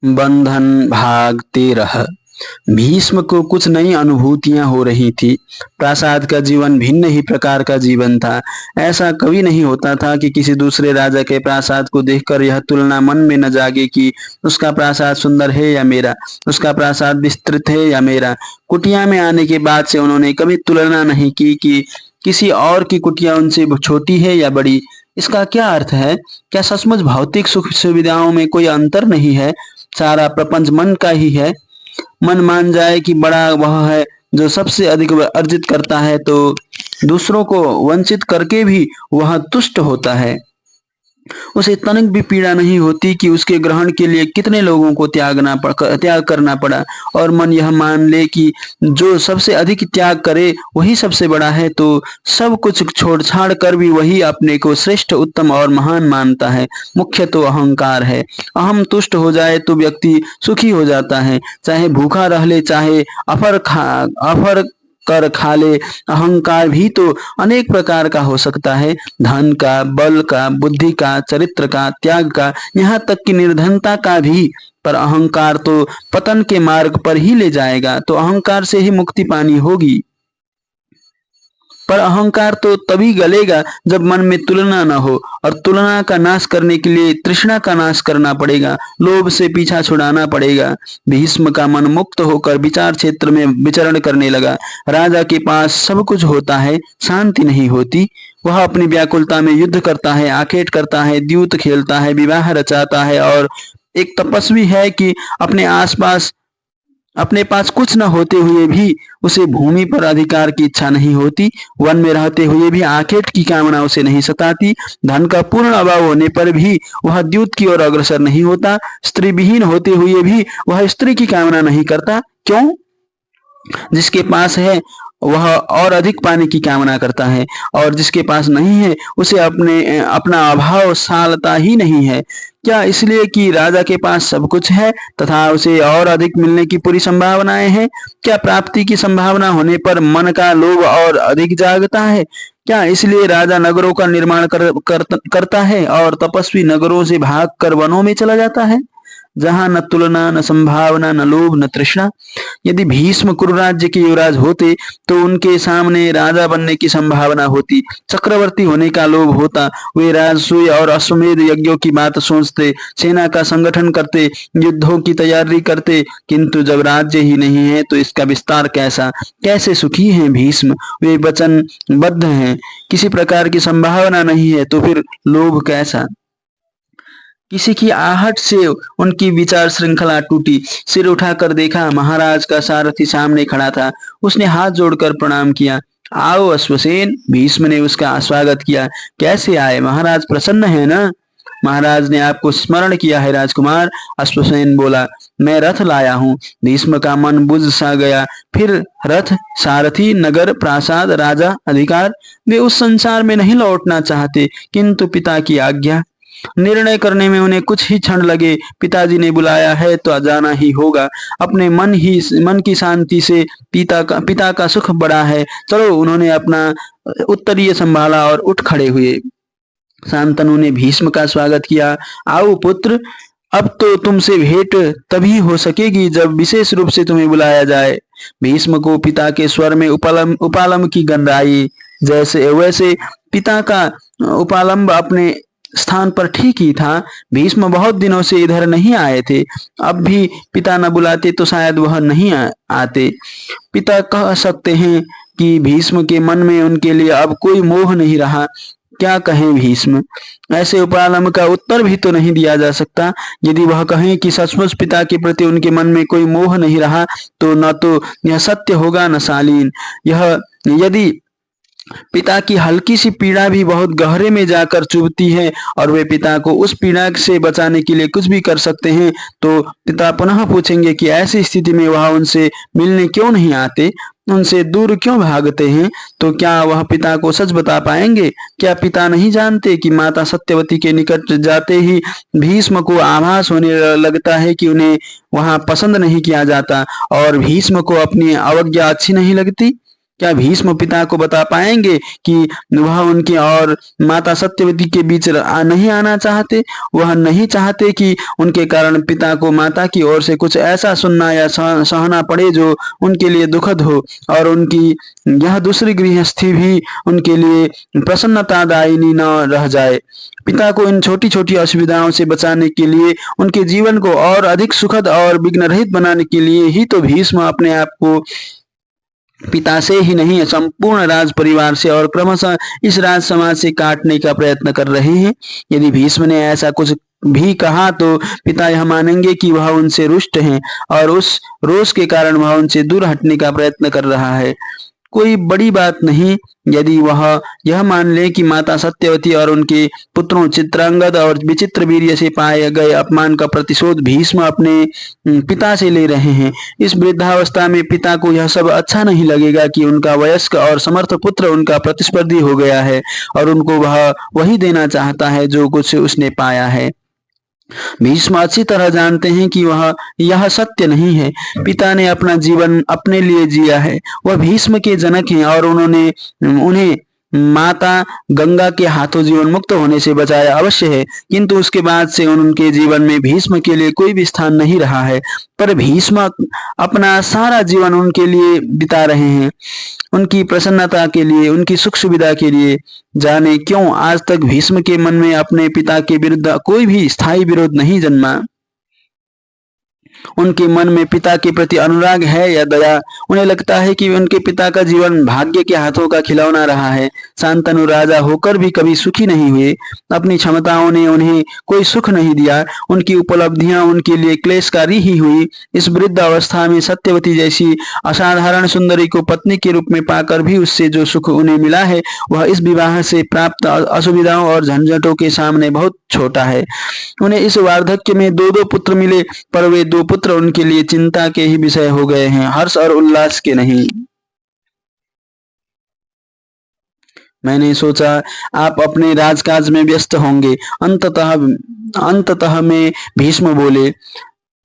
बंधन भाग 13। भीष्म को कुछ नई अनुभूतियां हो रही थी। प्रासाद का जीवन भिन्न ही प्रकार का जीवन था। ऐसा कभी नहीं होता था कि किसी दूसरे राजा के प्रासाद को देखकर यह तुलना मन में न जागे कि उसका प्रासाद सुंदर है या मेरा, उसका प्रासाद विस्तृत है या मेरा। कुटिया में आने के बाद से उन्होंने कभी तुलना नहीं की कि किसी और की कुटिया उनसे छोटी है या बड़ी। इसका क्या अर्थ है? क्या सचमुच भौतिक सुख सुविधाओं में कोई अंतर नहीं है? सारा प्रपंच मन का ही है। मन मान जाए कि बड़ा वह है जो सबसे अधिक अर्जित करता है, तो दूसरों को वंचित करके भी वह तुष्ट होता है। उसे तनिक भी पीड़ा नहीं होती कि उसके ग्रहण के लिए कितने लोगों को त्याग करना पड़ा। और मन यह मान ले कि जो सबसे अधिक त्याग करे वही सबसे बड़ा है, तो सब कुछ छोड़ छाड़ कर भी वही अपने को श्रेष्ठ, उत्तम और महान मानता है। मुख्य तो अहंकार है। अहम तुष्ट हो जाए तो व्यक्ति सुखी हो जाता है, चाहे भूखा रह ले, चाहे अफर कर खा ले। अहंकार भी तो अनेक प्रकार का हो सकता है, धन का, बल का, बुद्धि का, चरित्र का, त्याग का, यहाँ तक कि निर्धनता का भी। पर अहंकार तो पतन के मार्ग पर ही ले जाएगा, तो अहंकार से ही मुक्ति पानी होगी। पर अहंकार तो तभी गलेगा जब मन में तुलना न हो, और तुलना का नाश करने के लिए तृष्णा का नाश करना पड़ेगा, लोभ से पीछा छुड़ाना पड़ेगा। भीष्म का मन मुक्त होकर विचार क्षेत्र में विचरण करने लगा। राजा के पास सब कुछ होता है, शांति नहीं होती। वह अपनी व्याकुलता में युद्ध करता है, आखेट करता है, द्यूत खेलता है, विवाह रचाता है, और एक तपस्वी है कि अपने पास कुछ न होते हुए भी उसे भूमि पर अधिकार की इच्छा नहीं होती। वन में रहते हुए भी आखेट की कामना उसे नहीं सताती। धन का पूर्ण अभाव होने पर भी वह द्यूत की ओर अग्रसर नहीं होता। स्त्री विहीन होते हुए भी वह स्त्री की कामना नहीं करता। क्यों? जिसके पास है वह और अधिक पाने की कामना करता है, और जिसके पास नहीं है उसे अपना अभाव सालता ही नहीं है। क्या इसलिए कि राजा के पास सब कुछ है तथा उसे और अधिक मिलने की पूरी संभावनाएं हैं? क्या प्राप्ति की संभावना होने पर मन का लोभ और अधिक जागता है? क्या इसलिए राजा नगरों का निर्माण करता है और तपस्वी नगरों से भागकर वनों में चला जाता है, जहां न तुलना, न संभावना, न लोभ, न तृष्णा? यदि भीष्म कुरुराज्य के युवराज होते तो उनके सामने राजा बनने की संभावना होती, चक्रवर्ती होने का लोभ होता। वे राजसूय और अश्वमेध यज्ञों की बात सोचते, सेना का संगठन करते, युद्धों की तैयारी करते। किंतु जब राज्य ही नहीं है तो इसका विस्तार कैसा? कैसे सुखी हैं भीष्म? वे वचनबद्ध हैं, किसी प्रकार की संभावना नहीं है, तो फिर लोभ कैसा? किसी की आहट से उनकी विचार श्रृंखला टूटी। सिर उठाकर देखा, महाराज का सारथी सामने खड़ा था। उसने हाथ जोड़कर प्रणाम किया। आओ अश्वसेन। भीष्म ने उसका स्वागत किया। कैसे आए महाराज? प्रसन्न है ना? महाराज ने आपको स्मरण किया है राजकुमार। अश्वसेन बोला। मैं रथ लाया हूँ। भीष्म का मन बुझ सा गया। फिर रथ, सारथी, नगर, प्रासाद, राजा, अधिकार, वे उस संसार में नहीं लौटना चाहते, किंतु पिता की आज्ञा। निर्णय करने में उन्हें कुछ ही क्षण लगे। पिताजी ने बुलाया है तो जाना ही होगा। अपने मन की शांति से पिता का सुख बड़ा है। चलो। उन्होंने अपना उत्तरीय संभाला और उठ खड़े हुए। शांतनु ने भीष्म का स्वागत किया। आओ पुत्र, अब तो तुमसे भेंट तभी हो सकेगी जब विशेष रूप से तुम्हें बुलाया जाए। भीष्म को पिता के स्वर में उपालंब की गंध आई। जैसे वैसे पिता का उपालंब अपने स्थान पर ठीक ही था। भीष्म बहुत दिनों से इधर नहीं आए थे। अब भी पिता न बुलाते तो शायद वह नहीं आते। पिता कह सकते हैं कि भीष्म के मन में उनके लिए अब कोई मोह नहीं रहा। क्या कहें भीष्म? ऐसे उपालंब का उत्तर भी तो नहीं दिया जा सकता। यदि वह कहें कि सचमुच पिता के प्रति उनके मन में कोई मोह नहीं रहा, तो न तो यह सत्य होगा न शालीन। यदि पिता की हल्की सी पीड़ा भी बहुत गहरे में जाकर चुभती है और वे पिता को उस पीड़ा से बचाने के लिए कुछ भी कर सकते हैं, तो पिता पुनः पूछेंगे कि ऐसी स्थिति में वह उनसे मिलने क्यों नहीं आते, उनसे दूर क्यों भागते हैं? तो क्या वह पिता को सच बता पाएंगे? क्या पिता नहीं जानते कि माता सत्यवती के निकट जाते ही भीष्म को आभास होने लगता है कि उन्हें वहां पसंद नहीं किया जाता, और भीष्म को अपनी अवज्ञा अच्छी नहीं लगती? क्या भीष्म पिता को बता पाएंगे कि वह उनकी और माता सत्यवती के बीच नहीं आना चाहते? वह नहीं चाहते कि उनके कारण पिता को माता की ओर से कुछ ऐसा सुनना या सहना पड़े जो उनके लिए दुखद हो, और उनकी यह दूसरी गृहस्थी भी उनके लिए प्रसन्नतादायिनी न रह जाए। पिता को इन छोटी छोटी असुविधाओं से बचाने के लिए, उनके जीवन को और अधिक सुखद और विघ्न रहित बनाने के लिए ही तो भीष्म अपने आप को पिता से ही नहीं, संपूर्ण राज परिवार से और क्रमशः इस राज समाज से काटने का प्रयत्न कर रहे हैं। यदि भीष्म ने ऐसा कुछ भी कहा तो पिता यह मानेंगे कि वह उनसे रुष्ट हैं और उस रोष के कारण वह उनसे दूर हटने का प्रयत्न कर रहा है। कोई बड़ी बात नहीं यदि वह यह मान ले कि माता सत्यवती और उनके पुत्रों चित्रांगद और विचित्रवीर्य से पाए गए अपमान का प्रतिशोध भीष्म अपने पिता से ले रहे हैं। इस वृद्धावस्था में पिता को यह सब अच्छा नहीं लगेगा कि उनका वयस्क और समर्थ पुत्र उनका प्रतिस्पर्धी हो गया है और उनको वह वही देना चाहता है जो कुछ उसने पाया है। भीष्म अच्छी तरह जानते हैं कि वह यह सत्य नहीं है। पिता ने अपना जीवन अपने लिए जिया है, वह भीष्म के जनक हैं और उन्होंने उन्हें माता गंगा के हाथों जीवन मुक्त होने से बचाया अवश्य है, किंतु उसके बाद से उनके जीवन में भीष्म के लिए कोई भी स्थान नहीं रहा है। पर भीष्म अपना सारा जीवन उनके लिए बिता रहे हैं, उनकी प्रसन्नता के लिए, उनकी सुख सुविधा के लिए। जाने क्यों आज तक भीष्म के मन में अपने पिता के विरुद्ध कोई भी स्थायी विरोध नहीं जन्मा। उनके मन में पिता के प्रति अनुराग है या दया। उन्हें लगता है कि उनके पिता का जीवन भाग्य के हाथों का खिलौना रहा है। शांतनु राजा होकर भी कभी सुखी नहीं हुए। अपनी क्षमताओं ने उन्हें कोई सुख नहीं दिया। उनकी उपलब्धियां उनके लिए क्लेशकारी ही हुई। इस वृद्ध अवस्था में सत्यवती जैसी असाधारण सुंदरी को पत्नी के रूप में पाकर भी उससे जो सुख उन्हें मिला है वह इस विवाह से प्राप्त असुविधाओं और झंझटों के सामने बहुत छोटा है। उन्हें इस वार्धक्य में दो दो पुत्र मिले, पर वे दो पुत्र उनके लिए चिंता के ही विषय हो गए हैं, हर्ष और उल्लास के नहीं। मैंने सोचा आप अपने राजकाज में व्यस्त होंगे। अंततः में भीष्म बोले,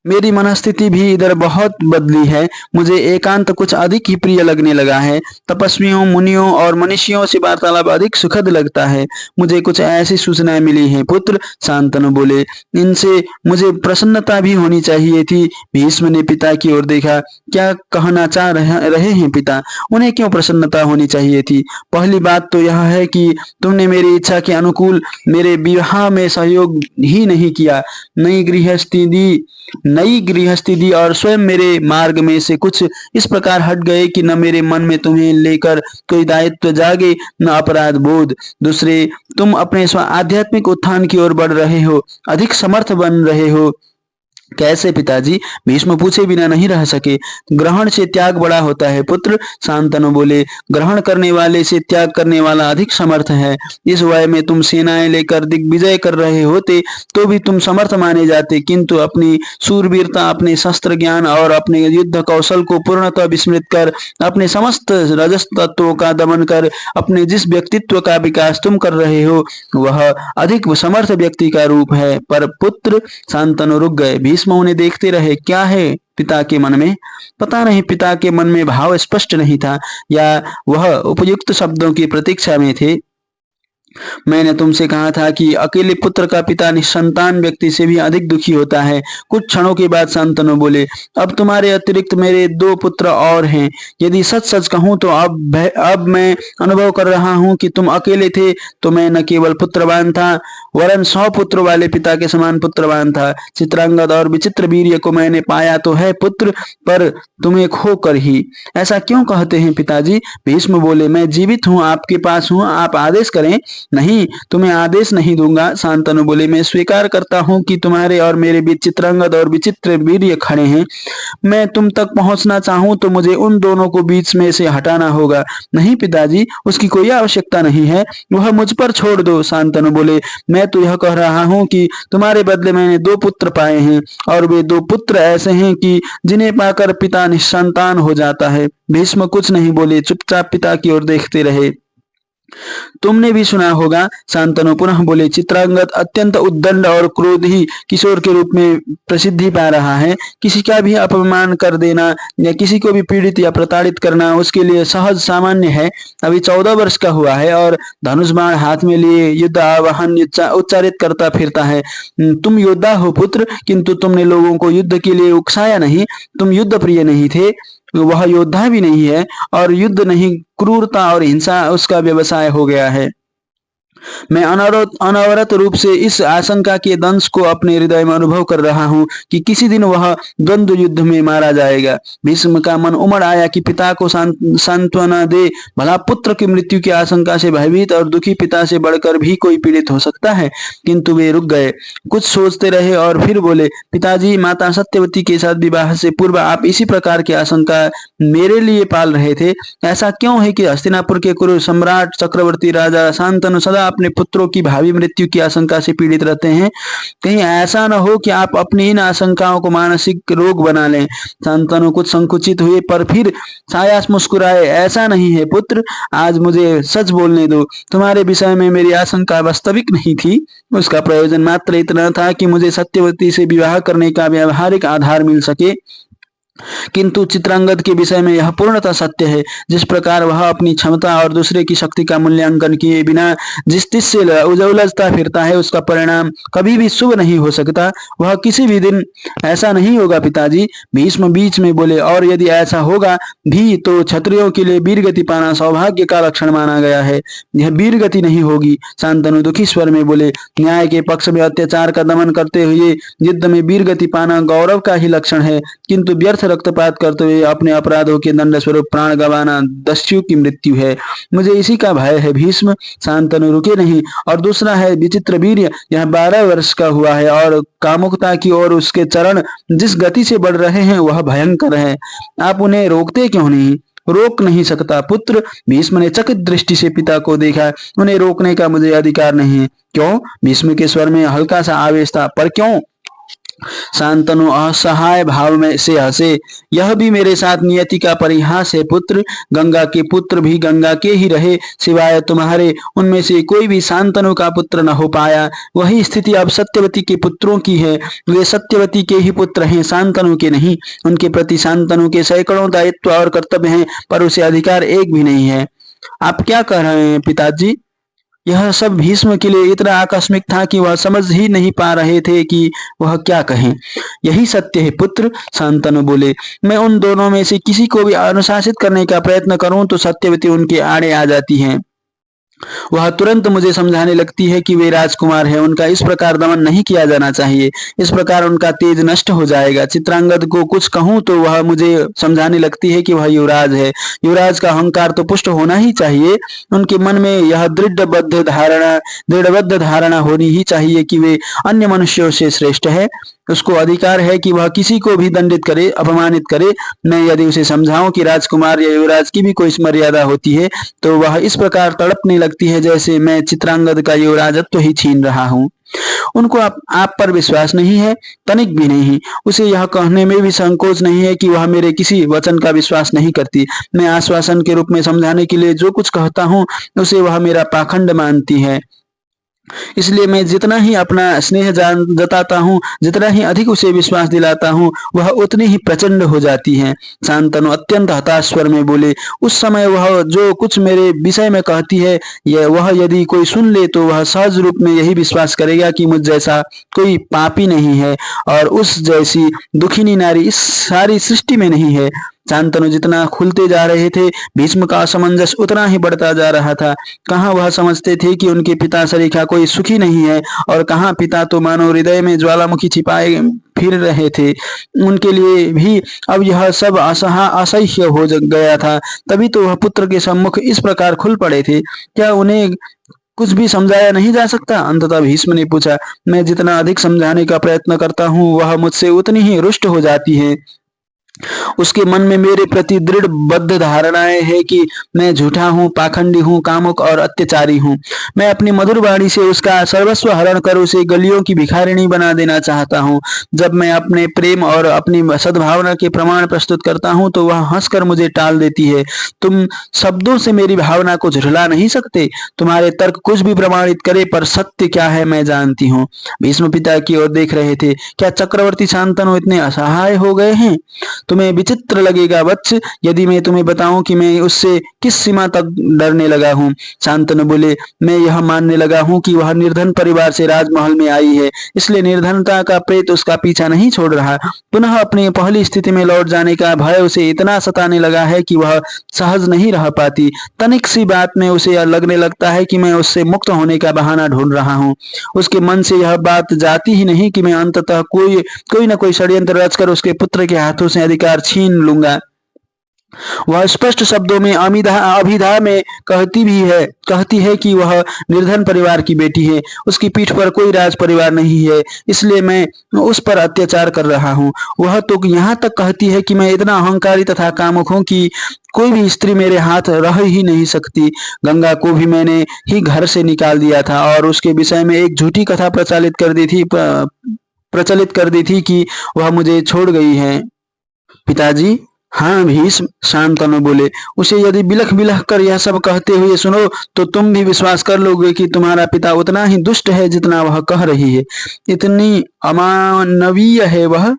मेरी मनस्थिति भी इधर बहुत बदली है। मुझे एकांत कुछ अधिक ही प्रिय लगने लगा है। तपस्वियों, मुनियों और मनुष्यों से वार्तालाप अधिक सुखद लगता है। मुझे कुछ ऐसी सूचनाएं मिली हैं। पुत्र, शांतनु बोले, इनसे मुझे प्रसन्नता भी होनी चाहिए थी। भीष्म ने पिता की ओर देखा। क्या कहना चाह रहे हैं पिता? उन्हें क्यों प्रसन्नता होनी चाहिए थी? पहली बात तो यह है कि तुमने मेरी इच्छा के अनुकूल मेरे विवाह में सहयोग ही नहीं किया। नई गृहस्थी दी और स्वयं मेरे मार्ग में से कुछ इस प्रकार हट गए कि न मेरे मन में तुम्हें लेकर कोई दायित्व जागे, न अपराध बोध। दूसरे, तुम अपने स्व आध्यात्मिक उत्थान की ओर बढ़ रहे हो, अधिक समर्थ बन रहे हो। कैसे पिताजी? भीष्म पूछे बिना नहीं रह सके। ग्रहण से त्याग बड़ा होता है पुत्र, शांतनु बोले। ग्रहण करने वाले से त्याग करने वाला अधिक समर्थ है। इस वय में तुम सेनाएं लेकर दिग्विजय कर रहे होते तो भी तुम समर्थ माने जाते, किंतु अपनी सूरवीरता, अपने शस्त्र ज्ञान और अपने युद्ध कौशल को पूर्णतः विस्मृत कर, अपने समस्त रजस तत्वों का दमन कर, अपने जिस व्यक्तित्व का विकास तुम कर रहे हो वह अधिक समर्थ व्यक्ति का रूप है। पर पुत्र, शांतनु रुक गए। भीष्म उन्हें देखते रहे। क्या है पिता के मन में? पता नहीं। पिता के मन में भाव स्पष्ट नहीं था या वह उपयुक्त शब्दों की प्रतीक्षा में थे। मैंने तुमसे कहा था कि अकेले पुत्र का पिता निसंतान व्यक्ति से भी अधिक दुखी होता है। कुछ क्षणों के बाद शांतनु बोले, अब तुम्हारे अतिरिक्त मेरे दो पुत्र और हैं। यदि सच सच कहूं तो अब मैं अनुभव कर रहा हूं कि तुम अकेले थे तो मैं न केवल पुत्रवान था वरन 100 पुत्र वाले पिता के समान पुत्रवान था। चित्रांगद और विचित्र वीर्य को मैंने पाया तो है पुत्र, पर तुम्हें खोकर ही। ऐसा क्यों कहते हैं पिताजी? भीष्म बोले, मैं जीवित हूँ, आपके पास हूँ, आप आदेश करें। नहीं, तुम्हें आदेश नहीं दूंगा। शांतनु बोले, मैं स्वीकार करता हूँ कि तुम्हारे और मेरे बीच चित्रांगद और विचित्र वीर्य खड़े हैं। मैं तुम तक पहुंचना चाहूं तो मुझे उन दोनों को बीच में से हटाना होगा। नहीं पिताजी, उसकी कोई आवश्यकता नहीं है, वह मुझ पर छोड़ दो। शांतनु बोले, मैं तो यह कह रहा हूँ कि तुम्हारे बदले मैंने दो पुत्र पाए हैं और वे दो पुत्र ऐसे हैं कि जिन्हें पाकर पिता निसंतान हो जाता है। भीष्म कुछ नहीं बोले, चुपचाप पिता की ओर देखते रहे। तुमने भी सुना होगा। शांतनु पुनः बोले। चित्रांगद अत्यंत उद्दंड और क्रोधी किशोर के रूप में प्रसिद्धि पा रहा है। किसी का भी अपमान कर देना या किसी को भी पीड़ित या प्रताड़ित करना उसके लिए सहज सामान्य है। अभी 14 वर्ष का हुआ है और धनुष बाण हाथ में लिए युद्ध आवाहन उच्चारित करता फिरता है। तुम योद्धा हो पुत्र, किंतु तुमने लोगों को युद्ध के लिए उकसाया नहीं। तुम युद्ध प्रिय नहीं थे, वह योद्धा भी नहीं है, और युद्ध नहीं, क्रूरता और हिंसा उसका व्यवसाय हो गया है। मैं अनवरत रूप से इस आशंका के दंश को अपने हृदय में अनुभव कर रहा हूँ कि किसी दिन वह द्वंद्व युद्ध में मारा जाएगा। भीष्म का मन उमड़ आया कि पिता को सांत्वना दे। भला पुत्र की मृत्यु की आशंका से भयभीत और दुखी पिता से बढ़कर भी कोई पीड़ित हो सकता है। किंतु वे रुक गए, कुछ सोचते रहे और फिर बोले, पिताजी, माता सत्यवती के साथ विवाह से पूर्व आप इसी प्रकार की आशंका मेरे लिए पाल रहे थे। ऐसा क्यों है कि हस्तिनापुर के कुरु सम्राट चक्रवर्ती राजा शांतनु सदा अपने पुत्रों की भावी मृत्यु की आशंका से पीड़ित रहते हैं? कहीं ऐसा न हो कि आप अपनी इन आशंकाओं को मानसिक रोग बना लें। शांतनु कुछ संकुचित हुए पर फिर सायास मुस्कुराए। ऐसा नहीं है पुत्र, आज मुझे सच बोलने दो। तुम्हारे विषय में मेरी आशंका वास्तविक नहीं थी। उसका प्रयोजन मात्र इतना था कि मुझे सत्यवती से विवाह करने का व्यावहारिक आधार मिल सके। किंतु चित्रांगद के विषय में यह पूर्णतः सत्य है। जिस प्रकार वह अपनी क्षमता और दूसरे की शक्ति का मूल्यांकन किए बिना जिस तिस से उलझता फिरता है, उसका परिणाम कभी भी शुभ नहीं हो सकता। वह किसी भी दिन ऐसा नहीं होगा पिताजी। भीष्म बीच में बोले। और यदि ऐसा होगा भी तो क्षत्रियों के लिए वीरगति पाना सौभाग्य का लक्षण माना गया है। यह वीरगति नहीं होगी। शांतनु दुखी स्वर में बोले। न्याय के पक्ष में अत्याचार का दमन करते हुए युद्ध में वीरगति पाना गौरव का ही लक्षण है, किंतु व्यर्थ रक्तपात करते हुए अपने अपराधों के दंड स्वरूप प्राण गंवाना दस्यु की मृत्यु है। मुझे इसी का भय है भीष्म। शांतनु रुके नहीं। और दूसरा है विचित्र वीर्य। यह 12 वर्ष का हुआ है और कामुकता की ओर उसके चरण जिस गति से बढ़ रहे हैं वह भयंकर है। आप उन्हें रोकते क्यों नहीं? रोक नहीं सकता पुत्र। भीष्म ने चकित दृष्टि से पिता को देखा। उन्हें रोकने का मुझे अधिकार नहीं है। क्यों? भीष्म के स्वर में हल्का सा आवेश था। पर क्यों? शांतनु असहाय भाव में से हंसे। यह भी मेरे साथ नियति का परिहास है पुत्र। गंगा के पुत्र भी गंगा के ही रहे, सिवाय तुम्हारे उनमें से कोई भी शांतनु का पुत्र न हो पाया। वही स्थिति अब सत्यवती के पुत्रों की है। वे सत्यवती के ही पुत्र हैं, शांतनु के नहीं। उनके प्रति शांतनु के सैकड़ों दायित्व और कर्तव्य हैं, पर उसे अधिकार एक भी नहीं है। आप क्या कह रहे हैं पिताजी? यह सब भीष्म के लिए इतना आकस्मिक था कि वह समझ ही नहीं पा रहे थे कि वह क्या कहें। यही सत्य है पुत्र। शांतनु बोले। मैं उन दोनों में से किसी को भी अनुशासित करने का प्रयत्न करूं तो सत्यवती उनके आड़े आ जाती हैं। वह तुरंत मुझे समझाने लगती है कि वे राजकुमार हैं, उनका इस प्रकार दमन नहीं किया जाना चाहिए। इस प्रकार उनका तेज नष्ट हो जाएगा। चित्रांगद को कुछ कहूं तो वह मुझे समझाने लगती है कि वह युवराज है। युवराज का अहंकार तो पुष्ट होना ही चाहिए। उनके मन में यह दृढ़बद्ध धारणा होनी ही चाहिए कि वे अन्य मनुष्यों से श्रेष्ठ है। उसको अधिकार है कि वह किसी को भी दंडित करे, अपमानित करे। मैं यदि उसे समझाऊं कि राजकुमार या युवराज की भी कोई मर्यादा होती है तो वह इस प्रकार तड़पने लगती है जैसे मैं चित्रांगद का युवराजत्व ही छीन रहा हूँ। उनको आप पर विश्वास नहीं है, तनिक भी नहीं। उसे यह कहने में भी संकोच नहीं है कि वह मेरे किसी वचन का विश्वास नहीं करती। मैं आश्वासन के रूप में समझाने के लिए जो कुछ कहता हूँ उसे वह मेरा पाखंड मानती है। इसलिए मैं जितना ही अपना स्नेह जताता हूँ, जितना ही अधिक उसे विश्वास दिलाता हूँ, वह उतनी ही प्रचंड हो जाती है। शांतनु अत्यंत हताश स्वर में बोले। उस समय वह जो कुछ मेरे विषय में कहती है, वह यदि कोई सुन ले तो वह सहज रूप में यही विश्वास करेगा कि मुझ जैसा कोई पापी नहीं है और उस जैसी दुखिनी नारी इस सारी सृष्टि में नहीं है। शांतनु जितना खुलते जा रहे थे, भीष्म का असमंजस उतना ही बढ़ता जा रहा था। कहाँ वह समझते थे कि उनके पिता सरीखा कोई सुखी नहीं है, और कहाँ पिता तो मानो हृदय में ज्वालामुखी छिपाए फिर रहे थे। उनके लिए भी अब यह सब असह्य हो गया था। तभी तो वह पुत्र के सम्मुख इस प्रकार खुल पड़े थे। क्या उन्हें कुछ भी समझाया नहीं जा सकता? अंततः भीष्म ने पूछा। मैं जितना अधिक समझाने का प्रयत्न करता हूँ वह मुझसे उतनी ही रुष्ट हो जाती है। उसके मन में मेरे प्रति दृढ़ बद्ध धारणाएं हैं कि मैं झूठा हूँ, पाखंडी हूँ, कामुक और अत्याचारी हूँ। मैं अपनी मधुर वाणी से उसका सर्वस्व हरण कर उसे गलियों की भिखारिणी बना देना चाहता हूँ। जब मैं अपने प्रेम और अपनी सद्भावना के प्रमाण प्रस्तुत करता हूँ तो वह हंसकर मुझे टाल देती है। तुम शब्दों से मेरी भावना को झुठला नहीं सकते। तुम्हारे तर्क कुछ भी प्रमाणित करे, पर सत्य क्या है मैं जानती हूँ। भीष्म पिता की ओर देख रहे थे। क्या चक्रवर्ती शांतनु इतने असहाय हो गए हैं? तुम्हें विचित्र लगेगा वत्स, यदि मैं तुम्हें बताऊं कि मैं उससे किस सीमा तक डरने लगा हूँ। शांतनु बोले, मैं यह मानने लगा हूँ कि वह निर्धन परिवार से राजमहल में आई है, इसलिए निर्धनता का प्रेत उसका पीछा नहीं छोड़ रहा। पुनः अपनी पहली स्थिति में लौट जाने का भय उसे इतना सताने लगा है कि वह सहज नहीं रह पाती। तनिक सी बात में उसे लगने लगता है कि मैं उससे मुक्त होने का बहाना ढूंढ रहा हूँ। उसके मन से यह बात जाती ही नहीं कि मैं अंततः कोई न कोई षड्यंत्र रचकर उसके पुत्र के हाथों से अधिकार छीन लूंगा। वह स्पष्ट शब्दों में अभिधा में कहती है कि वह निर्धन परिवार की बेटी है, उसकी पीठ पर कोई राज परिवार नहीं है, इसलिए मैं उस पर अत्याचार कर रहा हूँ। वह तो यहाँ तक कहती है कि मैं इतना अहंकारी तथा कामुक हूँ कि कोई भी स्त्री मेरे हाथ रह ही नहीं सकती। गंगा को भी मैंने ही घर से निकाल दिया था और उसके विषय में एक झूठी कथा प्रचलित कर दी थी कि वह मुझे छोड़ गई है। पिताजी, हाँ भीष्म, शांतनु बोले। उसे यदि बिलख बिलख कर यह सब कहते हुए सुनो तो तुम भी विश्वास कर लोगे कि तुम्हारा पिता उतना ही दुष्ट है जितना वह कह रही है। इतनी अमानवीय है वह,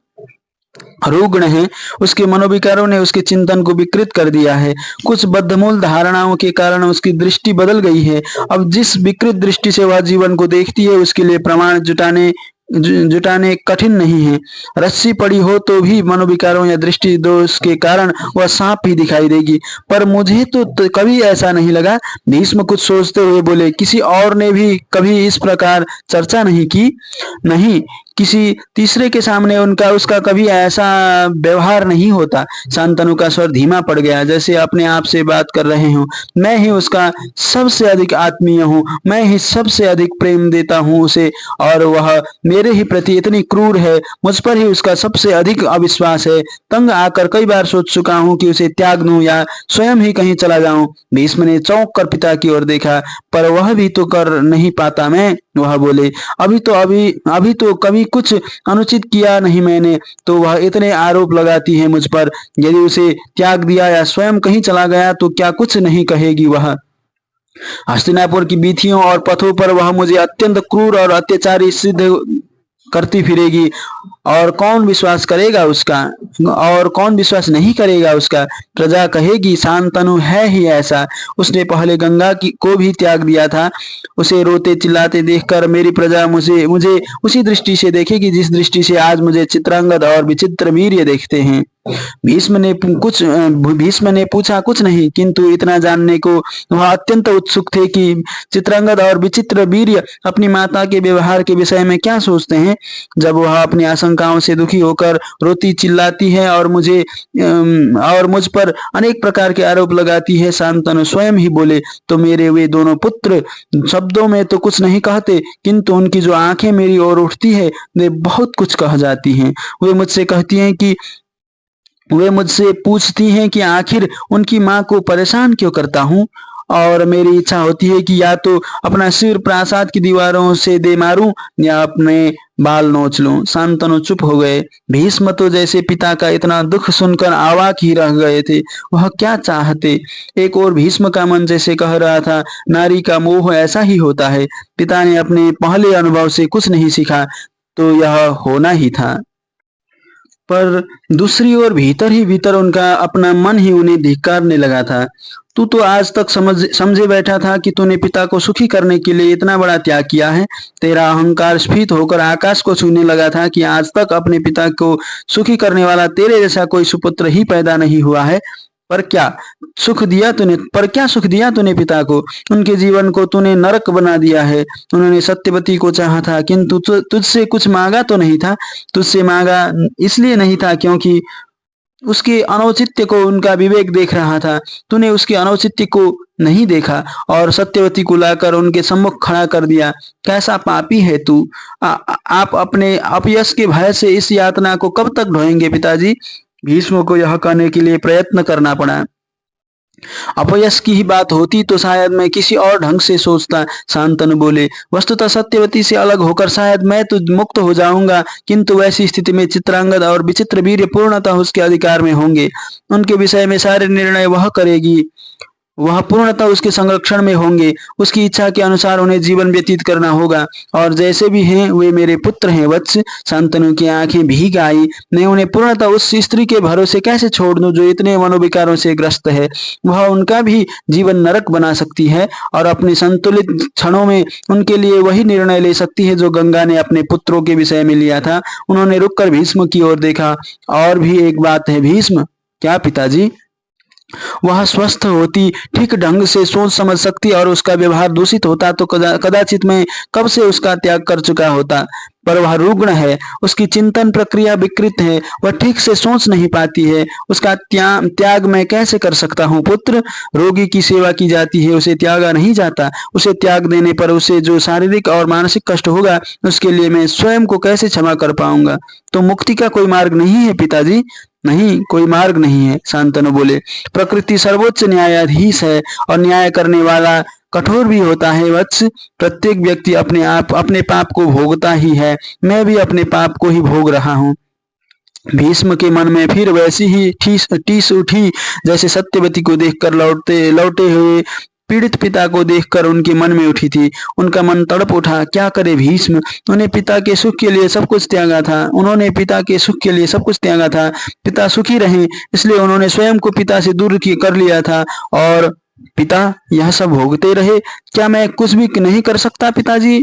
रुग्ण है। उसके मनोविकारों ने उसके चिंतन को विकृत कर दिया है। कुछ बद्धमूल धारणाओं के कारण उसकी दृष्टि बदल गई है। अब जिस विकृत दृष्टि से वह जीवन को देखती है उसके लिए प्रमाण जुटाने कठिन नहीं है। रस्सी पड़ी हो तो भी मनोविकारों या दृष्टि दोष के कारण वह सांप ही दिखाई देगी। पर मुझे तो कभी ऐसा नहीं लगा। भीष्म कुछ सोचते हुए बोले, किसी और ने भी कभी इस प्रकार चर्चा नहीं की? नहीं, किसी तीसरे के सामने उसका कभी ऐसा व्यवहार नहीं होता। शांतनु का स्वर धीमा पड़ गया, जैसे अपने आप से बात कर रहे हूँ। मैं ही उसका सबसे अधिक आत्मीय हूँ, मैं ही सबसे अधिक प्रेम देता हूँ उसे, और वह मेरे ही प्रति इतनी क्रूर है। मुझ पर ही उसका सबसे अधिक अविश्वास है। तंग आकर कई बार सोच चुका हूँ कि उसे त्याग दूं या स्वयं ही कहीं चला जाऊं। भीष्म ने चौंक कर पिता की ओर देखा, पर वह भी तो कर नहीं पाता मैं। वह बोले, अभी तो कभी कुछ अनुचित किया नहीं मैंने, तो वह इतने आरोप लगाती है मुझ पर। यदि उसे त्याग दिया या स्वयं कहीं चला गया तो क्या कुछ नहीं कहेगी वह? हस्तिनापुर की बीथियों और पथों पर वह मुझे अत्यंत क्रूर और अत्याचारी सिद्ध करती फिरेगी, और कौन विश्वास करेगा उसका, और कौन विश्वास नहीं करेगा उसका? प्रजा कहेगी शांतनु है ही ऐसा, उसने पहले गंगा की को भी त्याग दिया था। उसे रोते चिल्लाते देखकर मेरी प्रजा मुझे मुझे उसी दृष्टि से देखेगी जिस दृष्टि से आज मुझे चित्रांगद और विचित्र वीर्य देखते हैं। भीष्म ने पूछा कुछ नहीं, किंतु इतना जानने को वह अत्यंत उत्सुक थे कि चित्रांगद और विचित्र वीर्य अपनी माता के व्यवहार के विषय में क्या सोचते हैं। जब वह अपनी आशंकाओं से दुखी होकर रोती चिल्लाती है और मुझ पर अनेक प्रकार के आरोप लगाती है, शांतनु स्वयं ही बोले, तो मेरे वे दोनों पुत्र शब्दों में तो कुछ नहीं कहते, किंतु उनकी जो आंखें मेरी ओर उठती है वे बहुत कुछ कह जाती हैं। वे मुझसे पूछती हैं कि आखिर उनकी माँ को परेशान क्यों करता हूँ, और मेरी इच्छा होती है कि या तो अपना सिर प्रासाद की दीवारों से दे मारूं या अपने बाल नोच लूं। शांतनु चुप हो गए। भीष्म तो जैसे पिता का इतना दुख सुनकर अवाक ही रह गए थे। वह क्या चाहते? एक और भीष्म का मन जैसे कह रहा था, नारी का मोह ऐसा ही होता है। पिता ने अपने पहले अनुभव से कुछ नहीं सीखा तो यह होना ही था। पर दूसरी ओर भीतर ही भीतर उनका अपना मन ही उन्हें धिक्कारने लगा था। तू तो आज तक समझे बैठा था कि तूने पिता को सुखी करने के लिए इतना बड़ा त्याग किया है। तेरा अहंकार स्फीत होकर आकाश को छूने लगा था कि आज तक अपने पिता को सुखी करने वाला तेरे जैसा कोई सुपुत्र ही पैदा नहीं हुआ है। पर क्या सुख दिया तूने पिता को? उनके जीवन को तूने नरक बना दिया है। उन्होंने सत्यवती को चाहा था, किंतु तुझसे कुछ मांगा तो नहीं था। तुझसे मांगा इसलिए नहीं था क्योंकि उसके अनौचित्य को उनका विवेक देख रहा था। तूने उसके अनौचित्य को नहीं देखा और सत्यवती को लाकर उनके सम्मुख खड़ा कर दिया। कैसा पापी है तू! आप अपने अपयश के भय से इस यातना को कब तक ढोएंगे पिताजी? भीष्म को यह कहने के लिए प्रयत्न करना पड़ा। अपयश की ही बात होती तो शायद मैं किसी और ढंग से सोचता, शांतनु बोले। वस्तुतः सत्यवती से अलग होकर शायद मैं तो मुक्त हो जाऊंगा, किंतु वैसी स्थिति में चित्रांगद और विचित्र वीर्य पूर्णतः उसके अधिकार में होंगे। उनके विषय में सारे निर्णय वह करेगी, वह पूर्णतः उसके संरक्षण में होंगे। उसकी इच्छा के अनुसार उन्हें जीवन व्यतीत करना होगा, और जैसे भी हैं वे मेरे पुत्र हैं वत्स। शांतनु की आंखें भीग आई। मैं उन्हें पूर्णतः उस स्त्री के भरोसे कैसे छोड़ दूं जो इतने मनोविकारों से ग्रस्त है। वह उनका भी जीवन नरक बना सकती है और अपने संतुलित क्षणों में उनके लिए वही निर्णय ले सकती है जो गंगा ने अपने पुत्रों के विषय में लिया था। उन्होंने रुककर भीष्म की ओर देखा। और भी एक बात है भीष्म। क्या पिताजी? वह स्वस्थ होती, ठीक ढंग से सोच समझ सकती और उसका व्यवहार दूषित होता तो कदाचित मैं कब से उसका त्याग कर चुका होता। पर वह रुग्ण है, उसकी चिंतन प्रक्रिया विकृत है, वह ठीक से सोच नहीं पाती है। उसका त्याग मैं कैसे कर सकता हूँ पुत्र? रोगी की सेवा की जाती है, उसे त्यागा नहीं जाता। उसे त्याग देने पर उसे जो शारीरिक और मानसिक कष्ट होगा उसके लिए मैं स्वयं को कैसे क्षमा कर पाऊंगा? तो मुक्ति का कोई मार्ग नहीं है पिताजी? नहीं, कोई मार्ग नहीं है, शांतनु बोले। प्रकृति सर्वोच्च न्यायाधीश है और न्याय करने वाला कठोर भी होता है वत्स। प्रत्येक व्यक्ति अपने पाप को भोगता ही है। मैं भी अपने पाप को ही भोग रहा हूँ। भीष्म के मन में फिर वैसी ही टीस उठी जैसे सत्यवती को देखकर लौटे हुए पीड़ित पिता को देखकर उनके मन में उठी थी। उनका मन तड़प उठा। क्या करे भीष्म? उन्होंने पिता के सुख के लिए सब कुछ त्यागा था। पिता सुखी रहे इसलिए उन्होंने स्वयं को पिता से दूर कर लिया था, और पिता यह सब भोगते रहे। क्या मैं कुछ भी नहीं कर सकता पिताजी?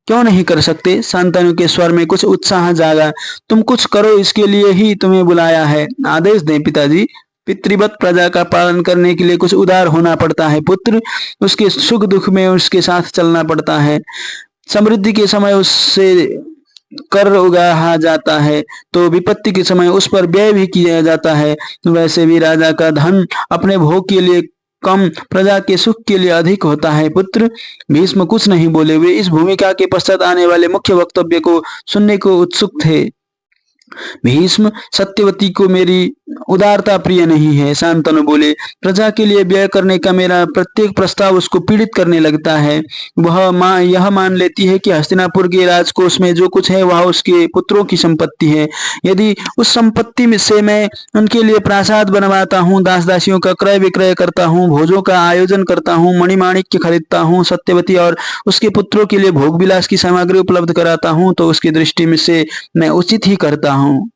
क्यों नहीं कर सकते? शांतनु के स्वर में कुछ उत्साह जागा। तुम कुछ करो, इसके लिए ही तुम्हें बुलाया है। आदेश दें पिताजी। पितृवत प्रजा का पालन करने के लिए कुछ उदार होना पड़ता है पुत्र। उसके सुख दुख में उसके साथ चलना पड़ता है। समृद्धि के समय उससे कर उगाहा जाता है तो विपत्ति के समय उस पर व्यय भी किया जाता है। वैसे भी राजा का धन अपने भोग के लिए कम, प्रजा के सुख के लिए अधिक होता है पुत्र। भीष्म कुछ नहीं बोले। वे इस भूमिका के पश्चात आने वाले मुख्य वक्तव्य को सुनने को उत्सुक थे। भीष्म, सत्यवती को मेरी उदारता प्रिय नहीं है, शांतनु बोले। प्रजा के लिए व्यय करने का मेरा प्रत्येक प्रस्ताव उसको पीड़ित करने लगता है। वह यह मान लेती है कि हस्तिनापुर के राजकोष में जो कुछ है वह उसके पुत्रों की संपत्ति है। यदि उस संपत्ति में से मैं उनके लिए प्रासाद बनवाता हूँ, दास दासियों का क्रय विक्रय करता हूँ, भोजों का आयोजन करता हूँ, मणिमाणिक्य खरीदता हूँ, सत्यवती और उसके पुत्रों के लिए भोग विलास की सामग्री उपलब्ध कराता हूँ, तो उसकी दृष्टि में से मैं उचित ही करता हूँ।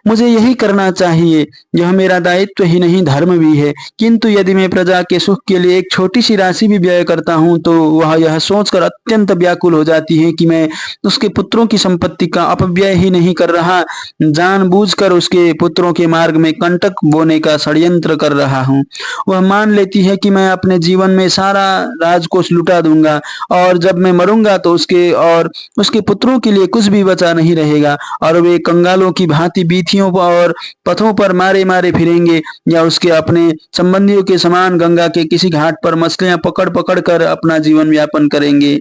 मुझे यही करना चाहिए। यह मेरा दायित्व ही नहीं, धर्म भी है। किंतु यदि मैं प्रजा के सुख के लिए एक छोटी सी राशि भी व्यय करता हूँ तो वह यह सोचकर अत्यंत व्याकुल हो जाती है कि मैं उसके पुत्रों की संपत्ति का अपव्यय ही नहीं कर रहा, जानबूझकर उसके पुत्रों के मार्ग में कंटक बोने का षड्यंत्र कर रहा हूँ। वह मान लेती है कि मैं अपने जीवन में सारा राजकोष लुटा दूंगा और जब मैं मरूंगा तो उसके पुत्रों के लिए कुछ भी बचा नहीं रहेगा और वे कंगालों की भांति बीथियों और पथों पर मारे मारे फिरेंगे या उसके अपने संबंधियों के समान गंगा के किसी घाट पर मछलियां पकड़ पकड़ कर अपना जीवन यापन करेंगे।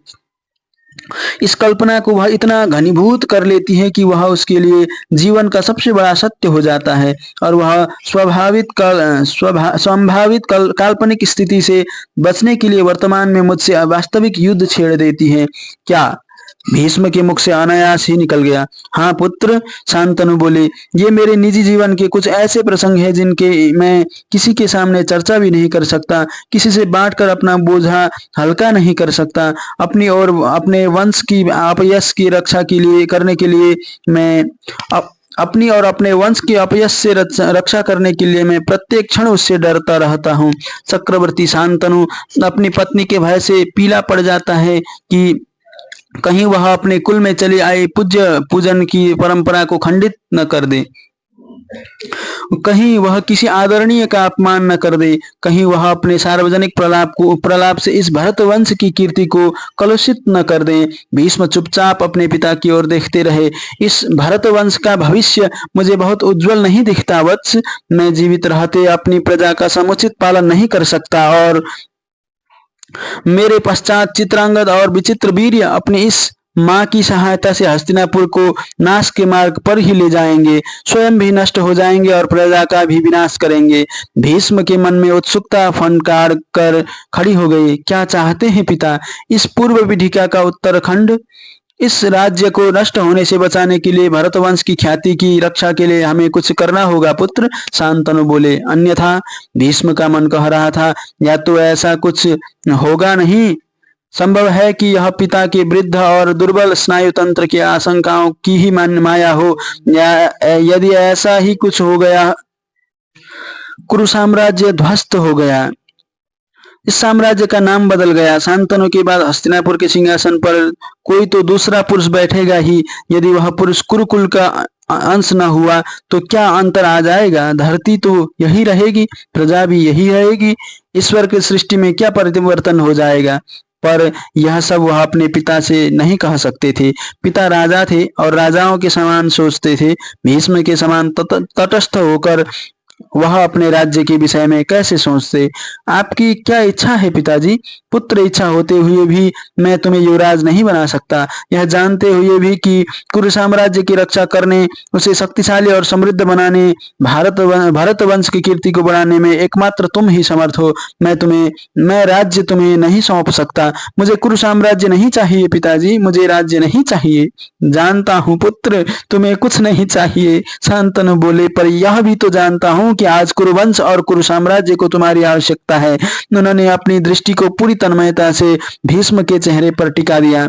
इस कल्पना को वह इतना घनीभूत कर लेती है कि वह उसके लिए जीवन का सबसे बड़ा सत्य हो जाता है और वह संभावित काल्पनिक स्थिति से बचने के लिए वर्तमान में मुझसे वास्तविक युद्ध छेड़ देती है। क्या? भीष्म के मुख से अनायास ही निकल गया। हाँ पुत्र, शांतनु बोले। ये मेरे निजी जीवन के कुछ ऐसे प्रसंग हैं जिनके मैं किसी के सामने चर्चा भी नहीं कर सकता, किसी से बांटकर अपना बोझा हल्का नहीं कर सकता। अपनी और अपने वंश की अपयश की रक्षा करने के लिए मैं अपनी और अपने वंश के अपयश से रक्षा करने के लिए मैं प्रत्येक क्षण उससे डरता रहता हूँ। चक्रवर्ती शांतनु अपनी पत्नी के भय से पीला पड़ जाता है कि कहीं वह अपने कुल में चली आई पूजन की परंपरा को खंडित न कर दे, कहीं वह किसी आदरणीय का अपमान न कर दे, कहीं वह अपने सार्वजनिक प्रलाप से इस भरत वंश की कीर्ति को कलुषित न कर दे। भीष्म चुपचाप अपने पिता की ओर देखते रहे। इस भरत वंश का भविष्य मुझे बहुत उज्जवल नहीं दिखता वत्स। मैं जीवित रहते अपनी प्रजा का समुचित पालन नहीं कर सकता और मेरे पश्चात चित्रांगद और विचित्र वीर्य अपनी इस माँ की सहायता से हस्तिनापुर को नाश के मार्ग पर ही ले जाएंगे, स्वयं भी नष्ट हो जाएंगे और प्रजा का भी विनाश करेंगे। भीष्म के मन में उत्सुकता फनकार कर खड़ी हो गई। क्या चाहते हैं पिता? इस पूर्व पीठिका का उत्तराखंड, इस राज्य को नष्ट होने से बचाने के लिए, भरतवंश की ख्याति की रक्षा के लिए हमें कुछ करना होगा पुत्र, शांतनु बोले। अन्यथा भीष्म का मन कह रहा था, या तो ऐसा कुछ होगा नहीं, संभव है कि यह पिता के वृद्ध और दुर्बल स्नायु तंत्र की आशंकाओं की ही माया हो, या यदि ऐसा ही कुछ हो गया, कुरु साम्राज्य ध्वस्त हो गया, इस साम्राज्य का नाम बदल गया। शांतनु के बाद हस्तिनापुर के सिंहासन पर कोई तो दूसरा पुरुष बैठेगा ही। यदि वह पुरुष कुरुकुल का अंश न हुआ तो क्या अंतर आ जाएगा? धरती तो यही रहेगी, प्रजा भी यही रहेगी, ईश्वर की सृष्टि में क्या परिवर्तन हो जाएगा? पर यह सब वह अपने पिता से नहीं कह सकते थे। पिता राजा थे और राजाओं के समान सोचते थे। भीष्म के समान तटस्थ होकर वह अपने राज्य के विषय में कैसे सोचते? आपकी क्या इच्छा है पिताजी? पुत्र इच्छा होते हुए भी मैं तुम्हें युवराज नहीं बना सकता, यह जानते हुए भी कि कुरु साम्राज्य की रक्षा करने, उसे शक्तिशाली और समृद्ध बनाने, भारत वंश की कीर्ति को बढ़ाने में एकमात्र तुम ही समर्थ हो। मैं राज्य तुम्हें नहीं सौंप सकता। मुझे कुरु साम्राज्य नहीं चाहिए पिताजी, मुझे राज्य नहीं चाहिए। जानता हूँ पुत्र, तुम्हें कुछ नहीं चाहिए, शांतनु बोले, पर यह भी तो जानता हूँ कि आज कुरुवंश और कुरु साम्राज्य को तुम्हारी आवश्यकता है। उन्होंने अपनी दृष्टि को पूरी तन्मयता से भीष्म के चेहरे पर टिका दिया।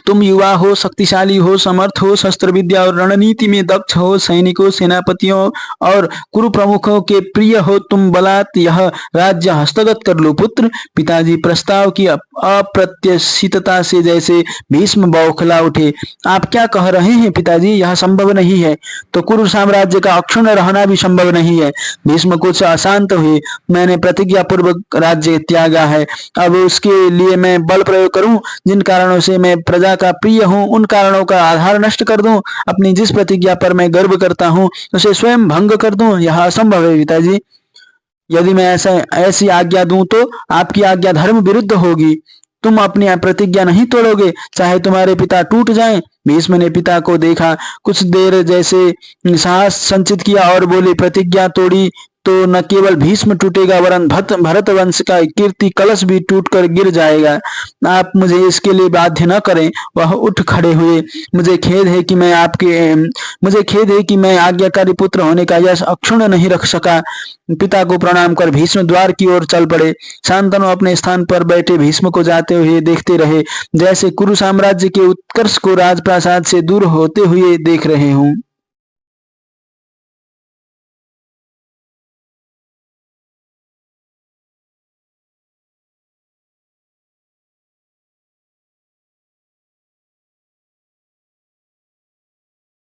तुम युवा हो, शक्तिशाली हो, समर्थ हो, शस्त्र विद्या और रणनीति में दक्ष हो, सैनिकों, सेनापतियों और कुरु प्रमुखों के प्रिय हो। तुम बलात् यह राज्य हस्तगत कर लो पुत्र। पिताजी प्रस्ताव की अप्रत्याशितता से जैसे भीष्म बौखला उठे। आप क्या कह रहे हैं पिताजी? यह संभव नहीं है। तो कुरु साम्राज्य का अक्षुण्ण रहना भी संभव नहीं है। भीष्म कुछ अशांत हुए। मैंने प्रतिज्ञा पूर्वक राज्य त्यागा है, अब उसके लिए मैं बल प्रयोग करूं? जिन कारणों से मैं प्रजा का प्रिय हूं, उन कारणों का आधार नष्ट कर दूं? अपनी जिस प्रतिज्ञा पर मैं गर्व करता हूं, उसे स्वयं भंग कर दूं? यह असंभव है पिताजी। यदि मैं ऐसी आज्ञा दूं तो आपकी आज्ञा धर्म विरुद्ध होगी। तुम अपनी प्रतिज्ञा नहीं तोड़ोगे, चाहे तुम्हारे पिता टूट जाएं। भीष्म ने पिता को देखा, कुछ देर जैसे साहस संचित किया और बोले, प्रतिज्ञा तोड़ी तो न केवल भीष्म टूटेगा, वरन भरत वंश का कीर्ति कलश भी टूटकर गिर जाएगा। आप मुझे इसके लिए बाध्य न करें। वह उठ खड़े हुए। मुझे खेद है कि मैं आज्ञाकारी पुत्र होने का यश अक्षुण्ण नहीं रख सका। पिता को प्रणाम कर भीष्म द्वार की ओर चल पड़े। शांतनु अपने स्थान पर बैठे भीष्म को जाते हुए देखते रहे, जैसे कुरु साम्राज्य के उत्कर्ष को राजप्रासाद से दूर होते हुए देख रहे हों।